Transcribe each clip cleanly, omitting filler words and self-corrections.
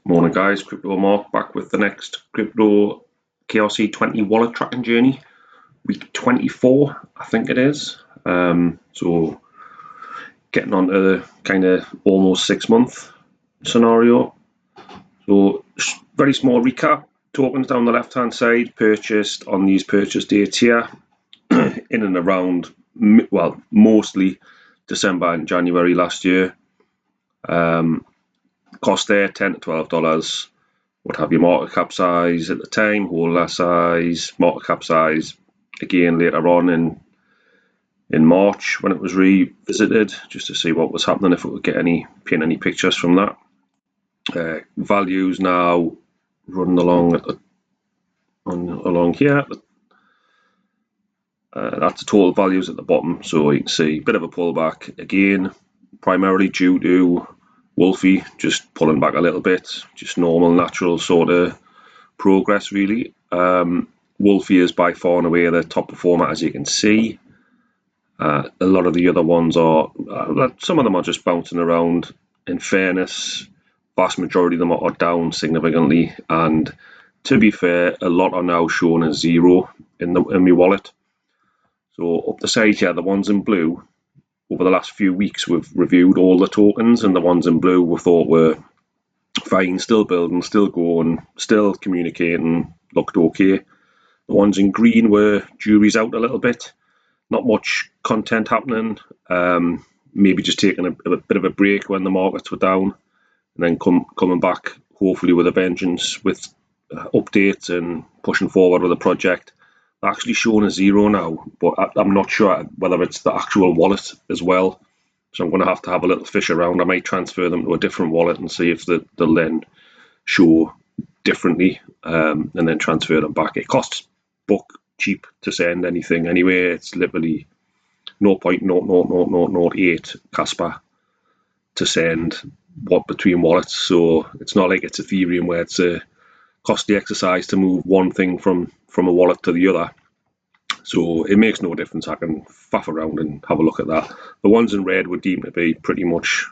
Morning guys, Crypto Mark back with the next crypto KRC20 wallet tracking journey, week 24 I think it is. So getting on to the kind of almost 6-month scenario. So very small recap, tokens down the left hand side purchased on these purchase dates here in and around, well, mostly December and January last year. Cost there $10 to $12. Would have your market cap size at the time, holder size, market cap size again later on in March when it was revisited, just to see what was happening, if it would get paint any pictures from that. Values now running along along here. That's the total values at the bottom, so you can see a bit of a pullback again, primarily due to Wolfie just pulling back a little bit, just normal, natural sort of progress really. Wolfie is by far and away the top performer, as you can see. A lot of the other ones are, some of them are just bouncing around. In fairness, vast majority of them are down significantly, and to be fair, a lot are now shown as zero in my wallet. So up the side here, the ones in blue, over the last few weeks we've reviewed all the tokens, and the ones in blue we thought were fine, still building, still going, still communicating, looked okay. The ones in green were jury's out a little bit, not much content happening, maybe just taking a bit of a break when the markets were down, and then coming back hopefully with a vengeance, with updates and pushing forward with the project. Actually shown as zero now, but I'm not sure whether it's the actual wallet as well, so I'm going to have a little fish around. I might transfer them to a different wallet and see if they'll then show differently, and then transfer them back. It costs buck cheap to send anything anyway. It's literally 0.00008 Kaspa to send between wallets, so it's not like it's Ethereum where it's a costly exercise to move one thing from a wallet to the other. So it makes no difference. I can faff around and have a look at that. The ones in red would deem to be pretty much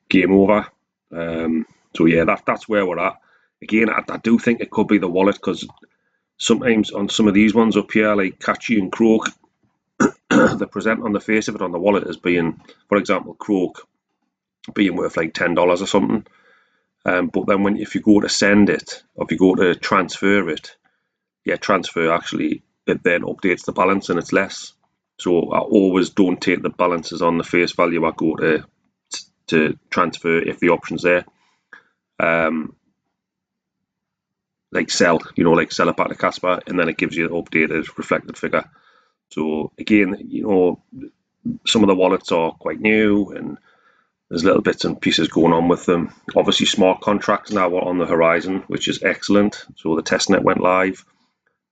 game over. So yeah, that's where we're at. Again, I do think it could be the wallet, because sometimes on some of these ones up here, like Catchy and Croak, they present on the face of it on the wallet as being, for example, Croak being worth like $10 or something. But then if you go to send it, or if you go to transfer it, transfer actually, it then updates the balance and it's less. So I always don't take the balances on the face value. I go to transfer if the option's there. Like sell, like sell it back to Kaspa, and then it gives you an updated reflected figure. So again, some of the wallets are quite new, and there's little bits and pieces going on with them. Obviously, smart contracts now are on the horizon, which is excellent. So the testnet went live,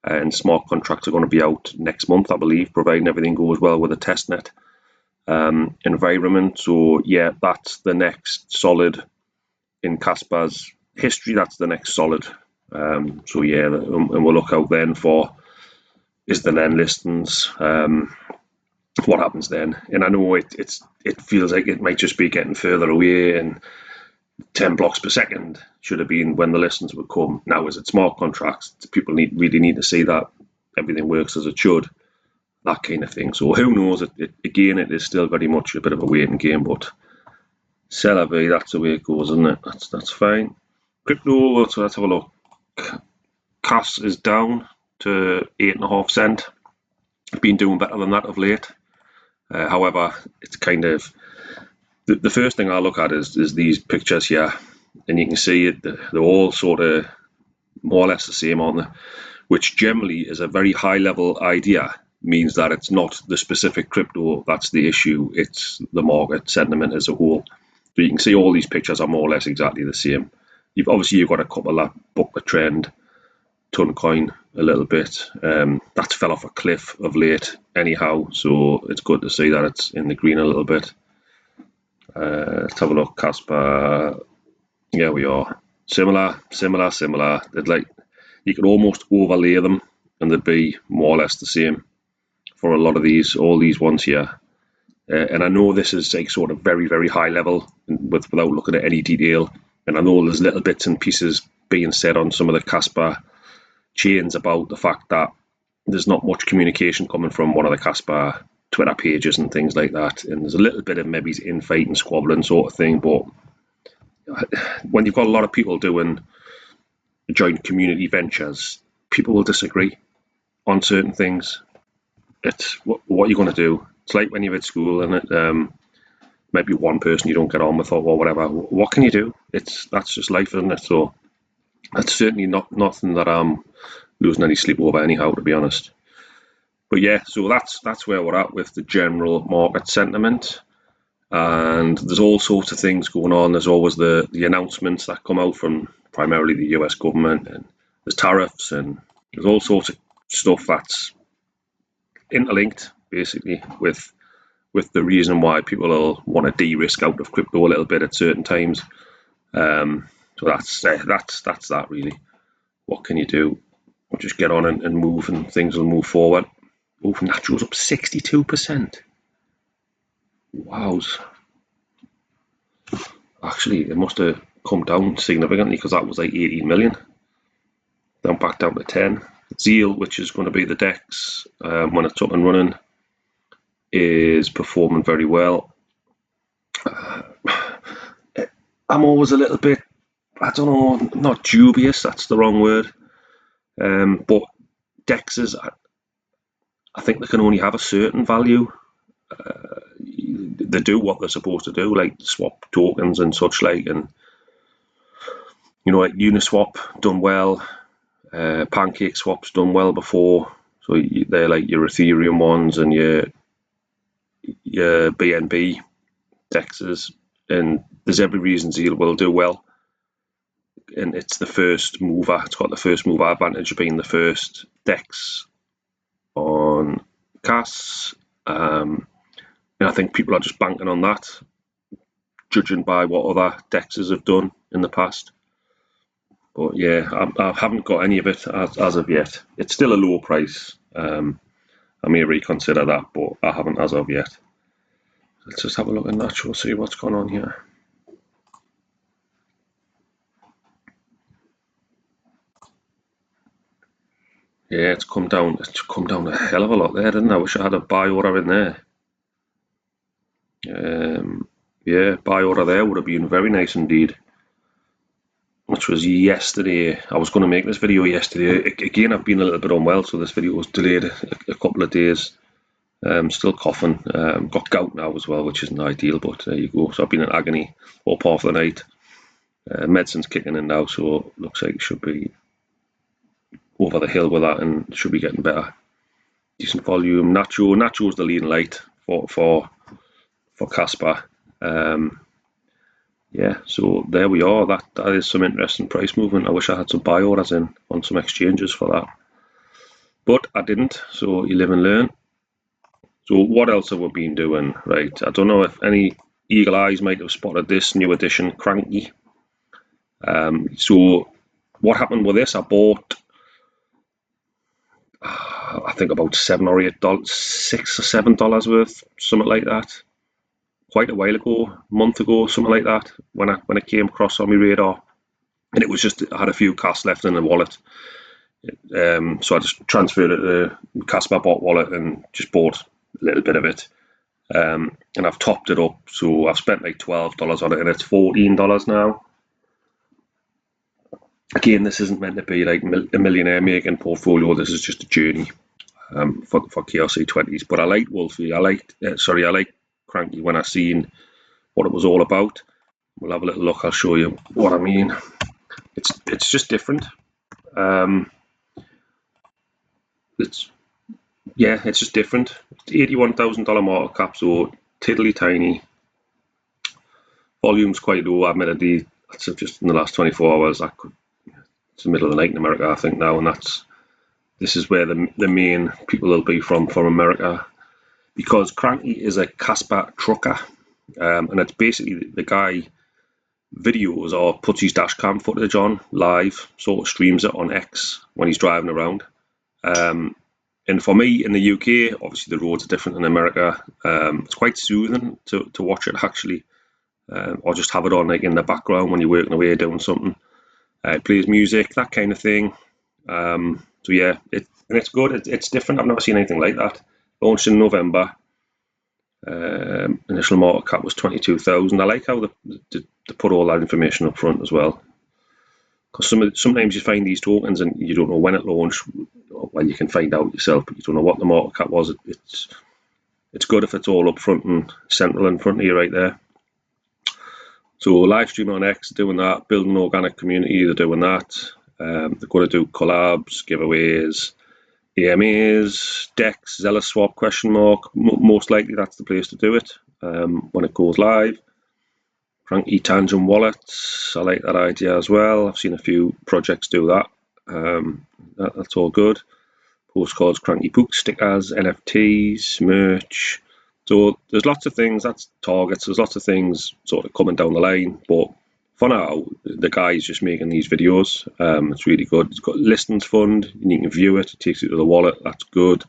and smart contracts are going to be out next month, I believe, providing everything goes well with the testnet environment. So yeah, that's the next solid in Kaspa's history. That's the next solid. So yeah, and we'll look out then for, is the then listings, what happens then. And I know it feels like it might just be getting further away, and 10 blocks per second should have been when the listings would come. Now, is it smart contracts? People really need to see that everything works as it should, that kind of thing. So who knows? Again, it is still very much a bit of a waiting game, but c'est la vie, that's the way it goes, isn't it? That's fine. Crypto, so let's have a look. KAS is down to 8.5 cents. Been doing better than that of late. However, it's kind of, the first thing I look at is these pictures here, and you can see they're all sort of more or less the same, aren't they? Which generally is a very high level idea, means that it's not the specific crypto that's the issue, it's the market sentiment as a whole. So you can see all these pictures are more or less exactly the same. You've got a couple that buck the trend. Toncoin a little bit, that's fell off a cliff of late anyhow, so it's good to see that it's in the green a little bit. Let's have a look. Kaspa, yeah, we are similar. They'd like, you could almost overlay them and they'd be more or less the same for a lot of all these ones here. And I know this is like sort of very, very high level without looking at any detail. And I know there's little bits and pieces being said on some of the Kaspa chains about the fact that there's not much communication coming from one of the Kaspa Twitter pages and things like that. And there's a little bit of maybe infighting, squabbling sort of thing. But when you've got a lot of people doing joint community ventures, people will disagree on certain things. It's what you're going to do. It's like when you're at school and it, maybe one person you don't get on with or whatever. What can you do? That's just life, isn't it? So that's certainly nothing that I'm losing any sleep over anyhow, to be honest. But yeah, so that's where we're at with the general market sentiment. And there's all sorts of things going on. There's always the announcements that come out from primarily the US government, and there's tariffs, and there's all sorts of stuff that's interlinked basically with the reason why people will want to de-risk out of crypto a little bit at certain times. So that's that really. What can you do? Just get on and move, and things will move forward. Oh, Natural's up 62%. Wows. Actually, it must have come down significantly because that was like 18 million. Then back down to 10. Zeal, which is going to be the DEX when it's up and running, is performing very well. I'm always a little bit, I don't know, not dubious, that's the wrong word. But DEXs, I think they can only have a certain value. They do what they're supposed to do, like swap tokens and such like, and like Uniswap done well, Pancake Swap's done well before, so they're like your Ethereum ones and your BNB DEXs, and there's every reason Zeal will do well. And it's the first mover. It's got the first mover advantage of being the first DEX on KAS. And I think people are just banking on that, judging by what other DEXs have done in the past. But yeah, I haven't got any of it as of yet. It's still a low price. I may reconsider that, but I haven't as of yet. Let's just have a look at Natural, see what's going on here. Yeah, it's come down a hell of a lot there, didn't it? I wish I had a buy order in there. Yeah, buy order there would have been very nice indeed. Which was yesterday. I was going to make this video yesterday. Again, I've been a little bit unwell, so this video was delayed a couple of days. Still coughing. Got gout now as well, which isn't ideal, but there you go. So I've been in agony all part of the night. Medicine's kicking in now, so it looks like it should be over the hill with that and should be getting better. Decent volume. Nacho's the leading light for Kaspa. Yeah, so there we are. That is some interesting price movement. I wish I had some buy orders in on some exchanges for that, but I didn't. So you live and learn. So what else have we been doing? Right, I don't know if any eagle eyes might have spotted this new edition, Kranky. So what happened with this? I bought, I think about $7 or $8, $6 or $7 worth, something like that. Quite a while ago, a month ago, something like that, when it came across on my radar, and it was just I had a few cash left in the wallet, so I just transferred it to the Kaspa bot wallet and just bought a little bit of it, and I've topped it up, so I've spent like $12 on it, and it's $14 now. Again, this isn't meant to be like a millionaire making portfolio. This is just a journey for KRC20s. But I like Wolfie. I like Kranky when I seen what it was all about. We'll have a little look. I'll show you what I mean. It's just different. It's just different. It's $81,000 market cap, so tiddly tiny. Volume's quite low. Admittedly, that's just in the last 24 hours. It's the middle of the night in America, I think now, and this is where the main people will be from America. Because Kranky is a Kaspa trucker, and it's basically the guy videos or puts his dash cam footage on live, sort of streams it on X when he's driving around. And for me in the UK, obviously the roads are different in America. It's quite soothing to watch it actually. or just have it on like in the background when you're working away doing something. It plays music, that kind of thing. So yeah, it's good. It's different. I've never seen anything like that. Launched in November. Initial market cap was 22,000. I like how they put all that information up front as well. Because sometimes you find these tokens and you don't know when it launched. Well, you can find out yourself, but you don't know what the market cap was. It's good if it's all up front and central in front of you right there. So live streaming on X, doing that, building an organic community, they're doing that. They're going to do collabs, giveaways, AMAs, DEX, Zealous Swap, ? Most likely that's the place to do it when it goes live. Kranky Tangent wallets, I like that idea as well. I've seen a few projects do that. That's all good. Postcards, Kranky Book stickers, NFTs, merch. So there's lots of things, that's targets, there's lots of things sort of coming down the line, but for now, the guy's just making these videos. It's really good. It's got listings fund, and you can view it, it takes you to the wallet, that's good.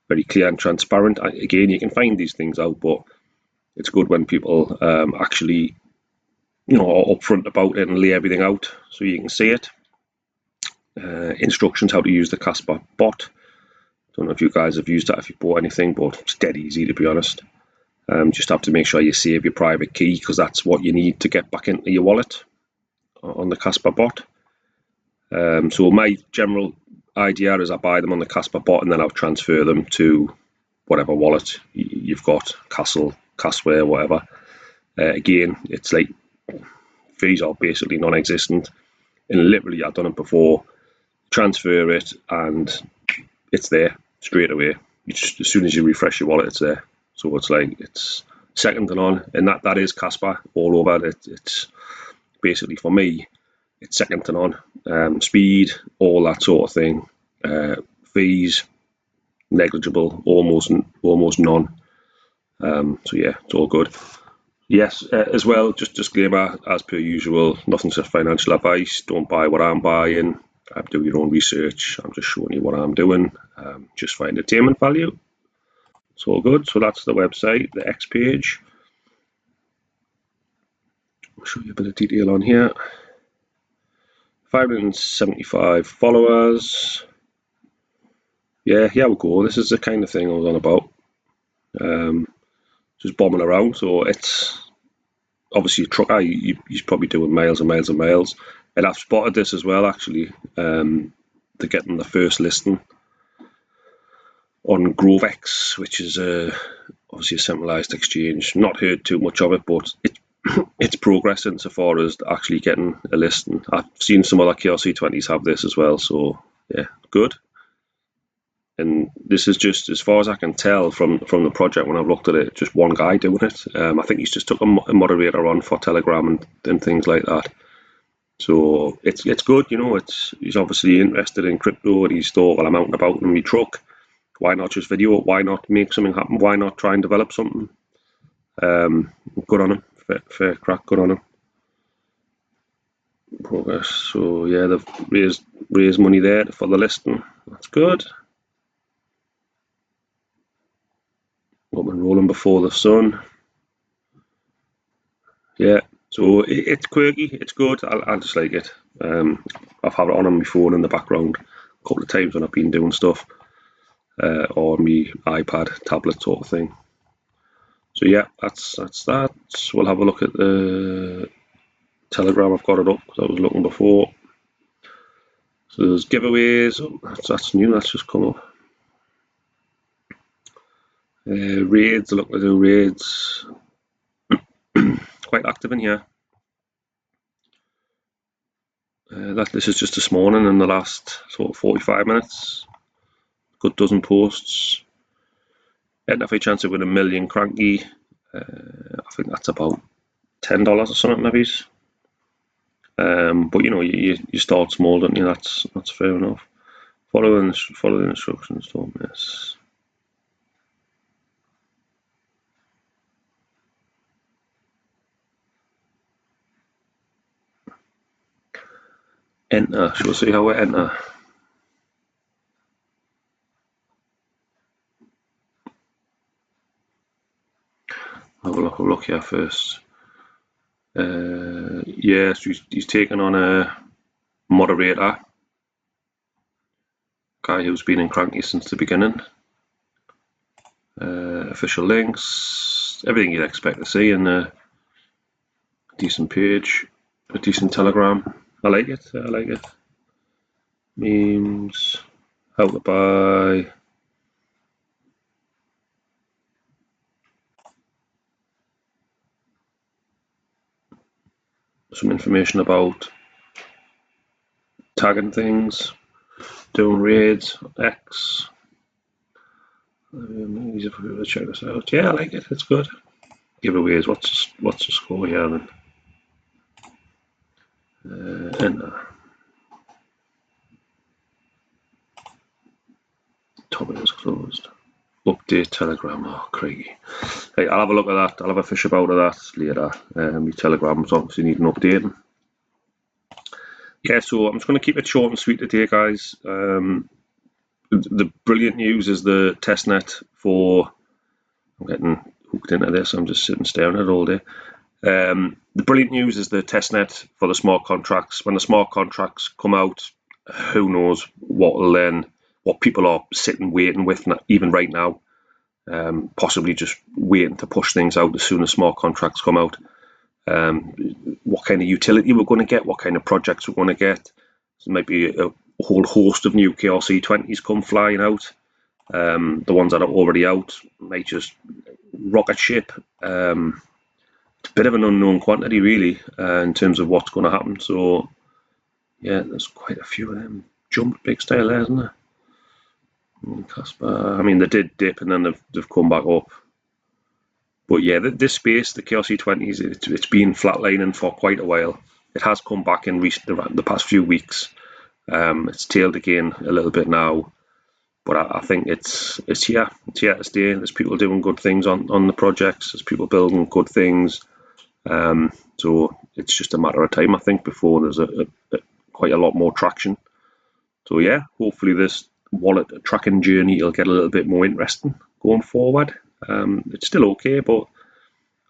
Very clear and transparent. Again, you can find these things out, but it's good when people actually, are upfront about it and lay everything out so you can see it. Instructions how to use the Kaspa bot. Don't know if you guys have used that if you bought anything, but it's dead easy to be honest. Just have to make sure you save your private key because that's what you need to get back into your wallet on the Kaspa bot. So my general idea is I buy them on the Kaspa bot and then I'll transfer them to whatever wallet you've got, Castle, KasWare, whatever. Again, it's like fees are basically non-existent, and literally I've done it before. Transfer it and it's there straight away. As soon as you refresh your wallet, it's there. So it's second to none, and that is Kaspa all over. It's basically, for me, it's second to none. Speed, all that sort of thing. Fees, negligible, almost none. So yeah, it's all good. Yes, as well, just disclaimer, as per usual, nothing's a financial advice. Don't buy what I'm buying. Do your own research. I'm just showing you what I'm doing, just for entertainment value. It's all good. So that's the website, the X page. I'll show you a bit of detail on here. 575 followers. Yeah, here we go. This is the kind of thing I was on about. Just bombing around. So it's obviously a trucker. He's probably doing miles and miles and miles. And I've spotted this as well, actually. They're getting the first listing on GroveX, which is obviously a centralized exchange. Not heard too much of it, but it's progressing so far as actually getting a listing. I've seen some other KRC20s have this as well, so yeah, good. And this is just, as far as I can tell from the project when I've looked at it, just one guy doing it. I think he's just took a moderator on for Telegram and things like that. So it's good, he's obviously interested in crypto and he's thought, well, I'm out and about in my truck. Why not just video it? Why not make something happen? Why not try and develop something? Good on him. Fair crack, good on him. Progress. So yeah, they've raised money there for the listing. That's good. Up and rolling before the sun. Yeah, so it's quirky, it's good. I just like it. I've had it on my phone in the background a couple of times when I've been doing stuff, or my iPad, tablet sort of thing. So yeah, that's that. We'll have a look at the Telegram. I've got it up because I was looking before. So there's giveaways. That's new. That's just come up. Raids. I look to do raids. Quite active in here. This is just this morning in the last sort of 45 minutes. Good dozen posts. NFA chance of winning a million Kranky. I think that's about $10 or something maybe. But you start small, don't you? That's fair enough. Follow the instructions, don't miss. Enter. Shall we see how we enter? Have a look here first. Yeah, so he's taken on a moderator, guy who's been in Kranky since the beginning. Official links, everything you'd expect to see in a decent page, a decent telegram. I like it. Memes, how to buy. Some information about tagging things, doing raids, X. Easy for people to check this out. Yeah, I like it. It's good. Giveaways. What's the score here then? Enter. Topic is closed. Update Telegram. Oh, crikey. Hey, I'll have a look at that. I'll have a fish about of that later. My Telegram's obviously needing updating. Yeah, so I'm just going to keep it short and sweet today, guys. The brilliant news is the testnet for. I'm getting hooked into this. I'm just sitting staring at it all day. The brilliant news is the testnet for the smart contracts. When the smart contracts come out, who knows what people are sitting waiting with, even right now, possibly just waiting to push things out as soon as smart contracts come out. What kind of utility we're going to get, what kind of projects we're going to get. There might be a whole host of new KRC20s come flying out. The ones that are already out might just rocket ship. It's a bit of an unknown quantity, really, in terms of what's going to happen. So, yeah, there's quite a few of them jumped big style there, isn't there? Kaspa, I mean, they did dip and then they've come back up. But yeah, this space, the KRC20s, it's been flatlining for quite a while. It has come back in the past few weeks. It's tailed again a little bit now, but I think it's here. It's here to stay. There's people doing good things on the projects. There's people building good things. So it's just a matter of time, I think, before there's quite a lot more traction. So yeah, hopefully this wallet tracking journey will get a little bit more interesting going forward. It's still okay, but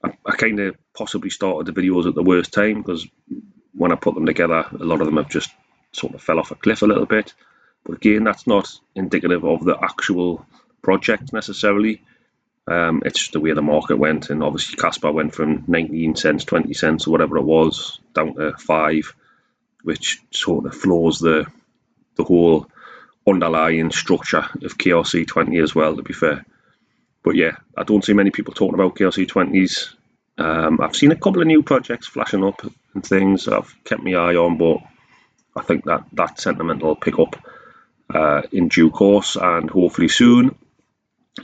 I kind of possibly started the videos at the worst time, because when I put them together, a lot of them have just sort of fell off a cliff a little bit. But again, that's not indicative of the actual project necessarily. It's just the way the market went, and obviously Kaspa went from 19 cents, 20 cents, or whatever it was, down to 5, which sort of floors the whole underlying structure of KRC20 as well, to be fair. But yeah, I don't see many people talking about KRC20s. I've seen a couple of new projects flashing up and things that I've kept my eye on, but I think that sentiment will pick up in due course and hopefully soon.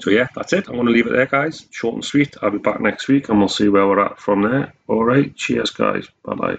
So yeah, that's it. I'm going to leave it there, guys. Short and sweet. I'll be back next week and we'll see where we're at from there. All right. Cheers, guys. Bye-bye.